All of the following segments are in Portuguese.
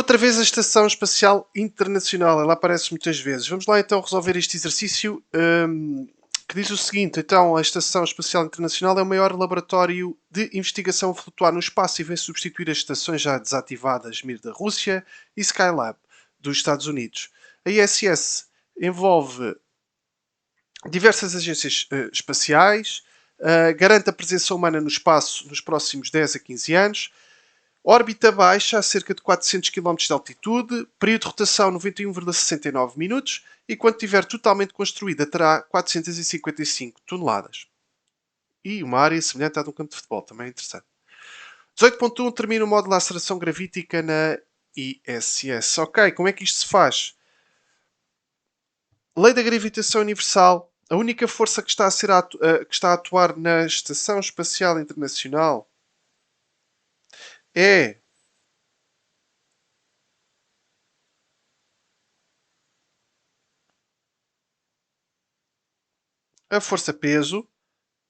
Outra vez a Estação Espacial Internacional, ela aparece muitas vezes. Vamos lá então resolver este exercício que diz o seguinte. Então, a Estação Espacial Internacional é o maior laboratório de investigação a flutuar no espaço e vem substituir as estações já desativadas Mir da Rússia e Skylab dos Estados Unidos. A ISS envolve diversas agências espaciais, garante a presença humana no espaço nos próximos 10 a 15 anos, órbita baixa a cerca de 400 km de altitude, período de rotação 91,69 minutos e quando estiver totalmente construída terá 455 toneladas. E uma área semelhante à de um campo de futebol, também é interessante. 18.1 termina o módulo de aceleração gravítica na ISS. Ok, como é que isto se faz? Lei da gravitação universal. A única força que está a atuar na Estação Espacial Internacional é a força peso.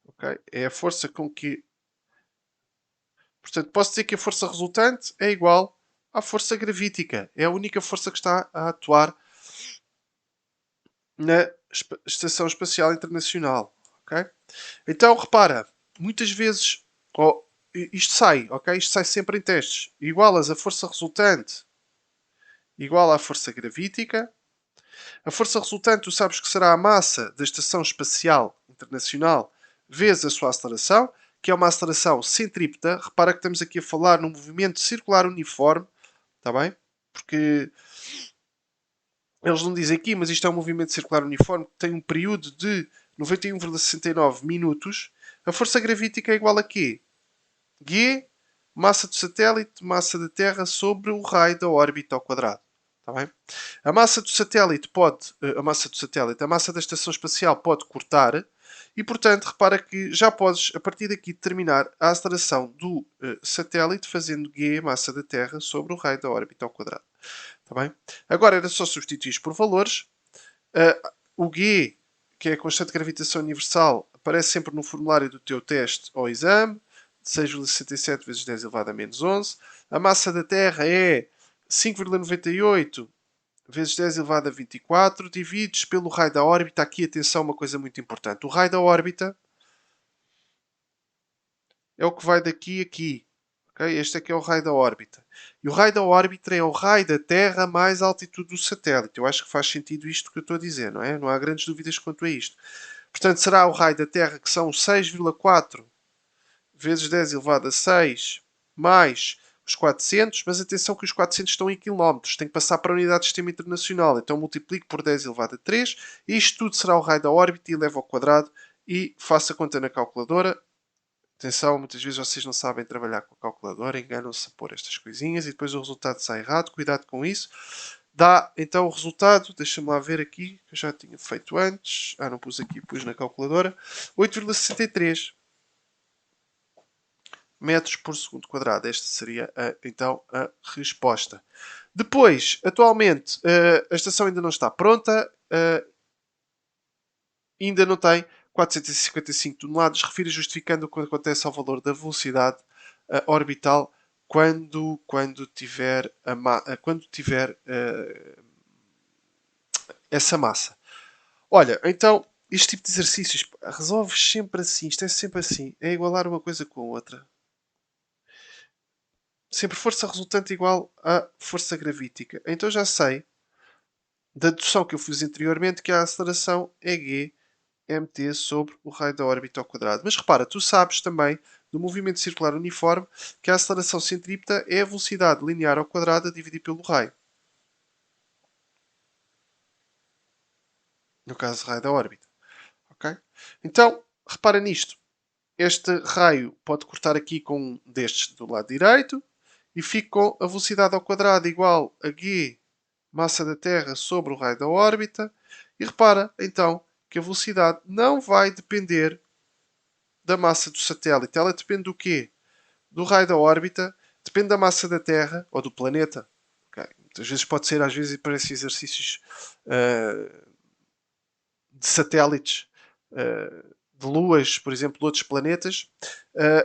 Okay? É a força com que... Portanto, posso dizer que a força resultante é igual à força gravítica. É a única força que está a atuar na Estação Espacial Internacional. Okay? Então, repara, muitas vezes isto sai, ok? Isto sai sempre em testes. Igualas a força resultante igual à força gravítica. A força resultante, tu sabes que será a massa da Estação Espacial Internacional vezes a sua aceleração, que é uma aceleração centrípeta. Repara que estamos aqui a falar num movimento circular uniforme, está bem? Porque eles não dizem aqui, mas isto é um movimento circular uniforme que tem um período de 91,69 minutos. A força gravítica é igual a quê? G, massa do satélite, massa da Terra sobre o raio da órbita ao quadrado. Está bem? A massa do satélite a massa da estação espacial pode cortar e, portanto, repara que já podes, a partir daqui, determinar a aceleração do satélite fazendo G, massa da Terra, sobre o raio da órbita ao quadrado. Está bem? Agora era só substituir por valores. O G, que é a constante de gravitação universal, aparece sempre no formulário do teu teste ou exame, de 6,67 vezes 10 elevado a menos 11. A massa da Terra é 5,98 vezes 10 elevado a 24, divides pelo raio da órbita. Aqui, atenção, uma coisa muito importante. O raio da órbita é o que vai daqui a aqui. Okay? Este aqui é o raio da órbita. E o raio da órbita é o raio da Terra mais a altitude do satélite. Eu acho que faz sentido isto que eu estou a dizer, não é? Não há grandes dúvidas quanto a isto. Portanto, será o raio da Terra, que são 6,4 vezes 10 elevado a 6, mais os 400, mas atenção que os 400 estão em quilómetros, tem que passar para a unidade de sistema internacional, então multiplico por 10 elevado a 3, e isto tudo será o raio da órbita e levo ao quadrado e faço a conta na calculadora. Atenção, muitas vezes vocês não sabem trabalhar com a calculadora, enganam-se a pôr estas coisinhas e depois o resultado sai errado, cuidado com isso. Dá então o resultado, deixa-me lá ver aqui, que eu já tinha feito antes, não pus aqui, pus na calculadora, 8,63 metros por segundo quadrado. Esta seria então a resposta. Depois, atualmente, a estação ainda não está pronta, ainda não tem 455 toneladas, refiro justificando o que acontece ao valor da velocidade orbital quando tiver essa massa. Olha, então, este tipo de exercícios resolves sempre assim, isto é sempre assim, é igualar uma coisa com a outra. Sempre força resultante igual a força gravítica. Então já sei, da dedução que eu fiz anteriormente, que a aceleração é g mt sobre o raio da órbita ao quadrado. Mas repara, tu sabes também, do movimento circular uniforme, que a aceleração centrípeta é a velocidade linear ao quadrado a dividir pelo raio. No caso, raio da órbita. Okay? Então, repara nisto. Este raio pode cortar aqui com um destes do lado direito e fica com a velocidade ao quadrado igual a g massa da Terra sobre o raio da órbita. E repara, então, que a velocidade não vai depender da massa do satélite. Ela depende do quê? Do raio da órbita, depende da massa da Terra ou do planeta. Okay. Muitas vezes pode ser, às vezes, para esses exercícios de satélites, de luas, por exemplo, de outros planetas.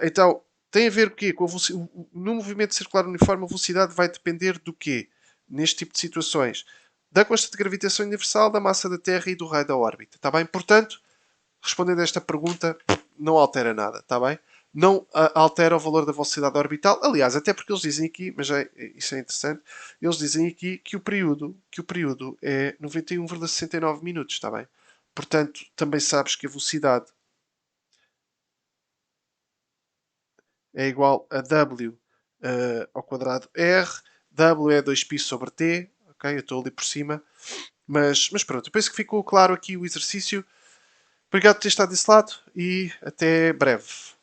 Então, tem a ver o quê? No movimento circular uniforme, a velocidade vai depender do quê? neste tipo de situações, da constante de gravitação universal, da massa da Terra e do raio da órbita. Está bem? Portanto, respondendo a esta pergunta, não altera nada. Está bem? Não altera o valor da velocidade orbital. Aliás, até porque eles dizem aqui, mas isso é interessante, eles dizem aqui que o período é 91,69 minutos. Está bem? Portanto, também sabes que a velocidade é igual a W ao quadrado R. W é 2π sobre T. Ok? Eu estou ali por cima. Mas pronto, eu penso que ficou claro aqui o exercício. Obrigado por ter estado desse lado e até breve.